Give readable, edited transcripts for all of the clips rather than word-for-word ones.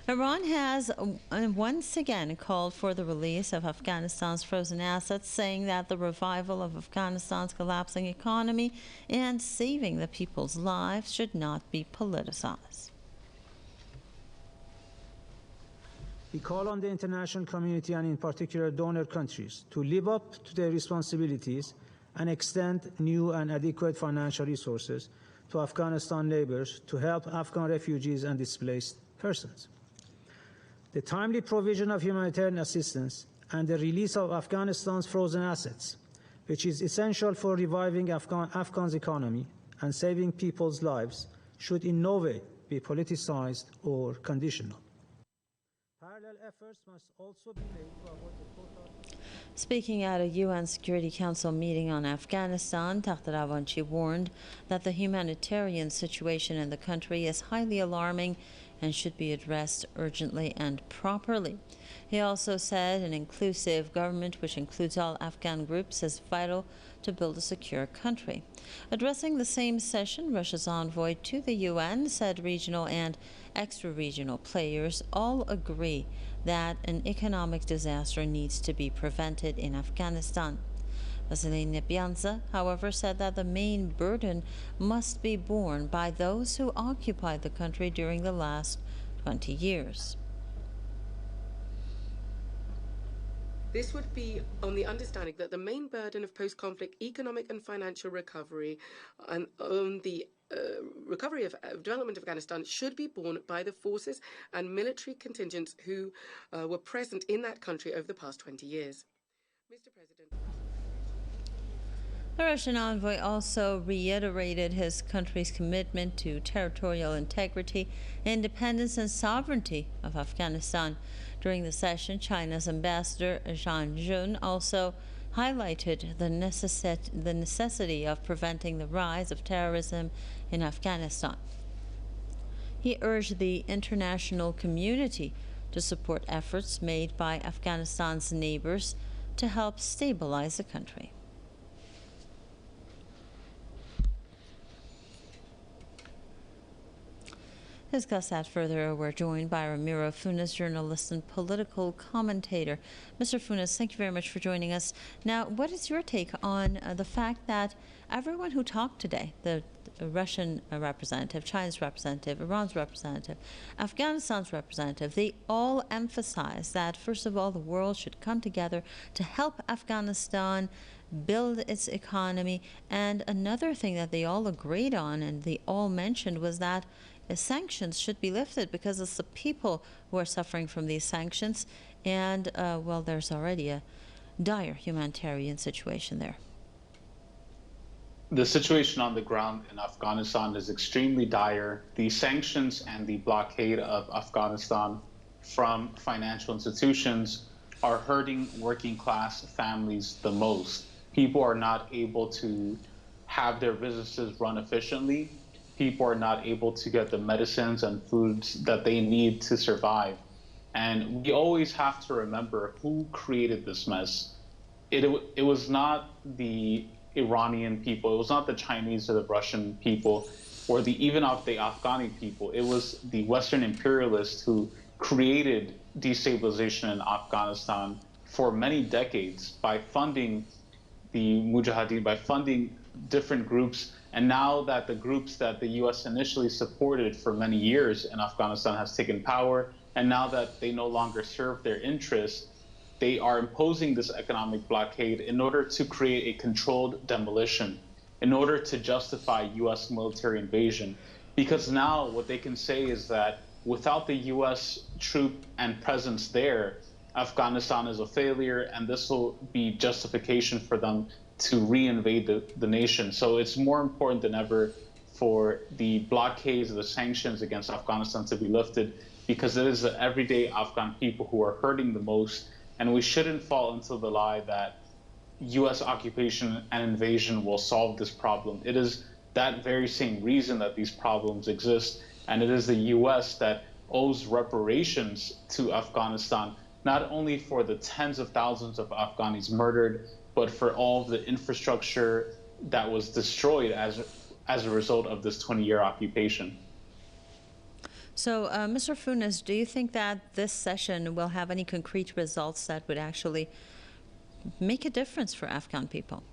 Iran has once again called for the release of Afghanistan's frozen assets, saying that the revival of Afghanistan's collapsing economy and saving the people's lives should not be politicized. We call on the international community, and in particular donor countries, to live up to their responsibilities and extend new and adequate financial resources to Afghanistan neighbors to help Afghan refugees and displaced persons. The timely provision of humanitarian assistance and the release of Afghanistan's frozen assets, which is essential for reviving Afghan's economy and saving people's lives, should in no way be politicized or conditional. Parallel efforts must also be made to avoid the total... Speaking at a UN Security Council meeting on Afghanistan, Takhtravanchi warned that the humanitarian situation in the country is highly alarming and should be addressed urgently and properly. He also said an inclusive government, which includes all Afghan groups, is vital to build a secure country. Addressing the same session, Russia's envoy to the UN said regional and extra-regional players all agree that an economic disaster needs to be prevented in Afghanistan. Vasily Nebyanza, however, said that the main burden must be borne by those who occupied the country during the last 20 years. This would be on the understanding that the main burden of post-conflict economic and financial recovery and on the recovery of development of Afghanistan should be borne by the forces and military contingents who were present in that country over the past 20 years. Mr. President. The Russian envoy also reiterated his country's commitment to territorial integrity, independence, and sovereignty of Afghanistan. During the session, China's ambassador Zhang Jun also highlighted the necessity of preventing the rise of terrorism in Afghanistan. He urged the international community to support efforts made by Afghanistan's neighbors to help stabilize the country. To discuss that further, we're joined by Ramiro Funes, journalist and political commentator. Mr. Funes, thank you very much for joining us. Now, what is your take on the fact that everyone who talked today, the Russian representative, China's representative, Iran's representative, Afghanistan's representative, they all emphasize that, first of all, the world should come together to help Afghanistan build its economy. And another thing that they all agreed on and they all mentioned was that sanctions should be lifted because it's the people who are suffering from these sanctions. And, well, there's already a dire humanitarian situation there. The situation on the ground in Afghanistan is extremely dire. The sanctions and the blockade of Afghanistan from financial institutions are hurting working class families the most. People are not able to have their businesses run efficiently. People are not able to get the medicines and foods that they need to survive. And we always have to remember who created this mess. It was not the Iranian people, it was not the Chinese or the Russian people, or even the Afghani people. It was the Western imperialists who created destabilization in Afghanistan for many decades by funding the Mujahideen, by funding different groups. And now that the groups that the U.S. initially supported for many years in Afghanistan has taken power, and now that they no longer serve their interests, they are imposing this economic blockade in order to create a controlled demolition, in order to justify U.S. military invasion. Because now what they can say is that without the U.S. troop and presence there, Afghanistan is a failure, and this will be justification for them to reinvade the nation. So it's more important than ever for the blockades or the sanctions against Afghanistan to be lifted, because it is the everyday Afghan people who are hurting the most. And we shouldn't fall into the lie that U.S. occupation and invasion will solve this problem. It is that very same reason that these problems exist. And it is the U.S. that owes reparations to Afghanistan, not only for the tens of thousands of Afghanis murdered, but for all of the infrastructure that was destroyed as a result of this 20-year occupation. So, Mr. Funes, do you think that this session will have any concrete results that would actually make a difference for Afghan people?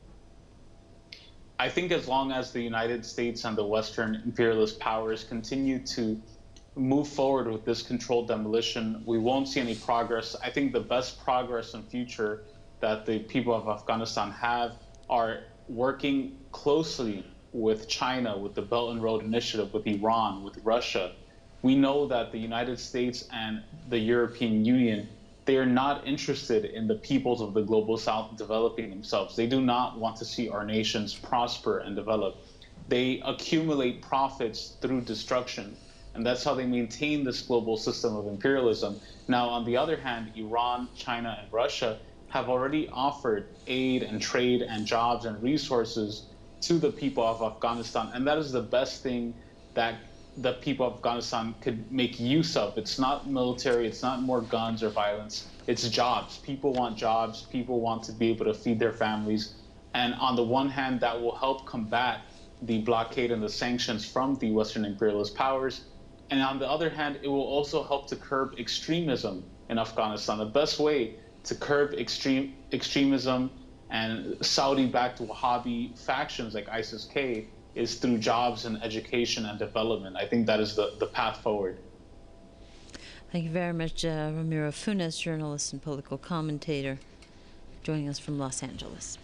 I think as long as the United States and the Western imperialist powers continue to move forward with this controlled demolition, we won't see any progress. I think the best progress in future that the people of Afghanistan have are working closely with China, with the Belt and Road Initiative, with Iran, with Russia. We know that the United States and the European Union, they are not interested in the peoples of the global south developing themselves. They do not want to see our nations prosper and develop. They accumulate profits through destruction. And that's how they maintain this global system of imperialism. Now, on the other hand, Iran, China, and Russia have already offered aid and trade and jobs and resources to the people of Afghanistan. And that is the best thing that the people of Afghanistan could make use of. It's not military, it's not more guns or violence, it's jobs. People want jobs, people want to be able to feed their families. And on the one hand, that will help combat the blockade and the sanctions from the Western imperialist powers. And on the other hand, it will also help to curb extremism in Afghanistan. The best way to curb extremism and Saudi-backed Wahhabi factions like ISIS-K is through jobs and education and development. I think that is the path forward. Thank you very much, Ramiro Funes, journalist and political commentator, joining us from Los Angeles.